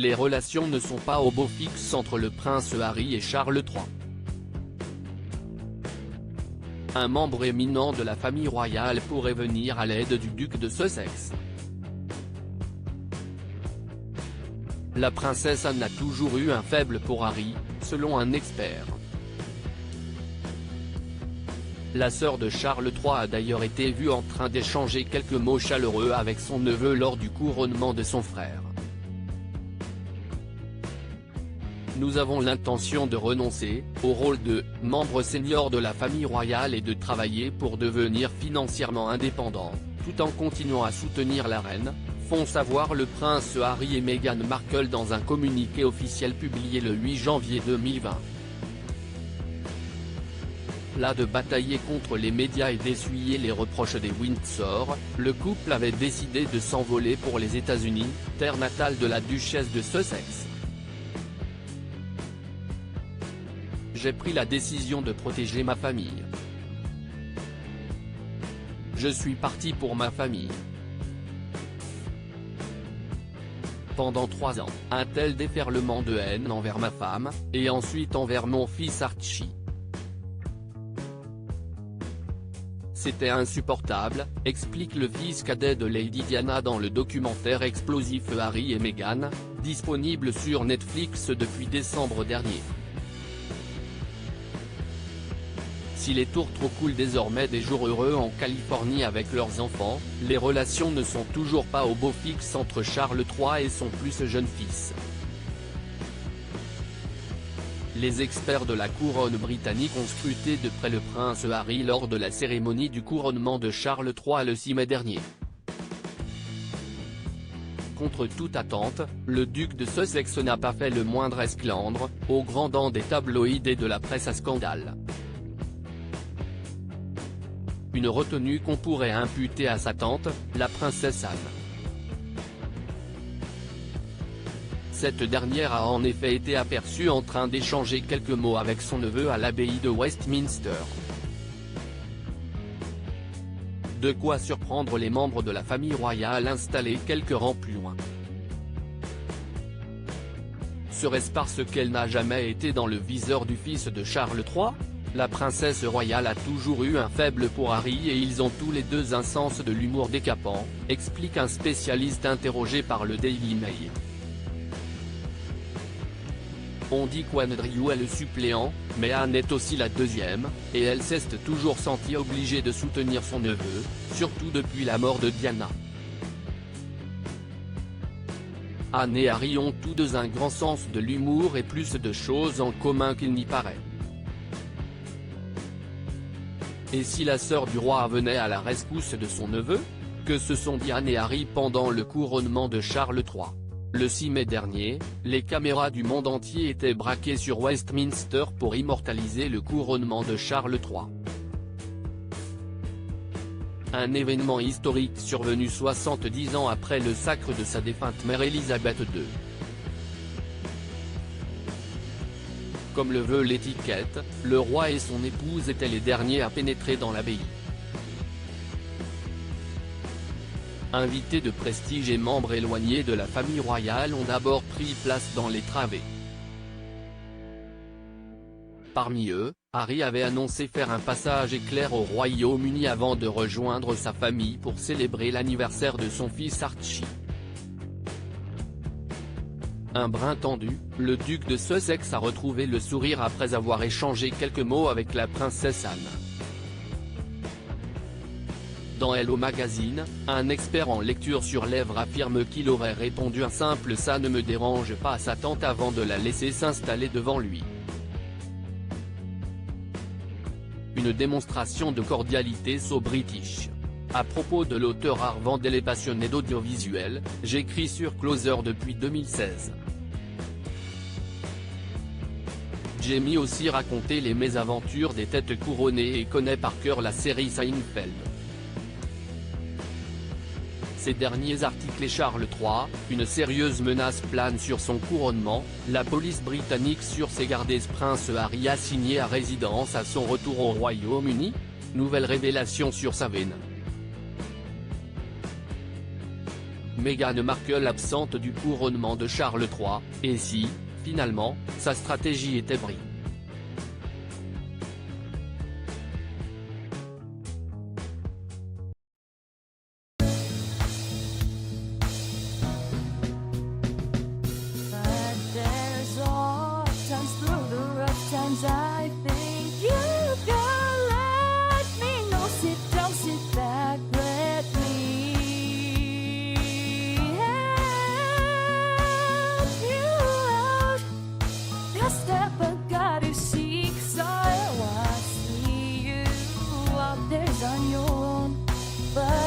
les relations ne sont pas au beau fixe entre le prince Harry et Charles III. Un membre éminent de la famille royale pourrait venir à l'aide du duc de Sussex. La princesse Anne a toujours eu un faible pour Harry, selon un expert. La sœur de Charles III a d'ailleurs été vue en train d'échanger quelques mots chaleureux avec son neveu lors du couronnement de son frère. Nous avons l'intention de renoncer au rôle de membre senior de la famille royale et de travailler pour devenir financièrement indépendant, tout en continuant à soutenir la reine, font savoir le prince Harry et Meghan Markle dans un communiqué officiel publié le 8 janvier 2020. Là de batailler contre les médias et d'essuyer les reproches des Windsor, le couple avait décidé de s'envoler pour les États-Unis, terre natale de la duchesse de Sussex. J'ai pris la décision de protéger ma famille. Je suis parti pour ma famille. Pendant 3 ans, un tel déferlement de haine envers ma femme, et ensuite envers mon fils Archie. C'était insupportable, explique le fils cadet de Lady Diana dans le documentaire explosif Harry et Meghan, disponible sur Netflix depuis décembre dernier. Si les tourtereaux coulent désormais des jours heureux en Californie avec leurs enfants, les relations ne sont toujours pas au beau fixe entre Charles III et son plus jeune fils. Les experts de la couronne britannique ont scruté de près le prince Harry lors de la cérémonie du couronnement de Charles III le 6 mai dernier. Contre toute attente, le duc de Sussex n'a pas fait le moindre esclandre, au grand dam des tabloïds et de la presse à scandale. Une retenue qu'on pourrait imputer à sa tante, la princesse Anne. Cette dernière a en effet été aperçue en train d'échanger quelques mots avec son neveu à l'abbaye de Westminster. De quoi surprendre les membres de la famille royale installés quelques rangs plus loin. Serait-ce parce qu'elle n'a jamais été dans le viseur du fils de Charles III ? La princesse royale a toujours eu un faible pour Harry et ils ont tous les deux un sens de l'humour décapant, explique un spécialiste interrogé par le Daily Mail. On dit qu'Andrew est le suppléant, mais Anne est aussi la deuxième, et elle s'est toujours sentie obligée de soutenir son neveu, surtout depuis la mort de Diana. Anne et Harry ont tous deux un grand sens de l'humour et plus de choses en commun qu'il n'y paraît. Et si la sœur du roi venait à la rescousse de son neveu ? Que se sont dit Anne et Harry pendant le couronnement de Charles III. Le 6 mai dernier, les caméras du monde entier étaient braquées sur Westminster pour immortaliser le couronnement de Charles III. Un événement historique survenu 70 ans après le sacre de sa défunte mère Élisabeth II. Comme le veut l'étiquette, le roi et son épouse étaient les derniers à pénétrer dans l'abbaye. Invités de prestige et membres éloignés de la famille royale ont d'abord pris place dans les travées. Parmi eux, Harry avait annoncé faire un passage éclair au Royaume-Uni avant de rejoindre sa famille pour célébrer l'anniversaire de son fils Archie. Un brin tendu, le duc de Sussex a retrouvé le sourire après avoir échangé quelques mots avec la princesse Anne. Dans Hello Magazine, un expert en lecture sur lèvres affirme qu'il aurait répondu un simple « ça ne me dérange pas » à sa tante avant de la laisser s'installer devant lui. Une démonstration de cordialité so British. À propos de l'auteur Arvandel et passionné d'audiovisuel, j'écris sur Closer depuis 2016. Jamie aussi raconté les mésaventures des têtes couronnées et connaît par cœur la série Seinfeld. Ces derniers articles Charles III, une sérieuse menace plane sur son couronnement, la police britannique sur ses gardes prince Harry assigné à résidence à son retour au Royaume-Uni ? Nouvelle révélation sur sa veine. Meghan Markle absente du couronnement de Charles III, et si, finalement, sa stratégie était brie. I think you can let me know. Sit down, sit back, let me help you out. A step I gotta seek, so I see you out there on your own, but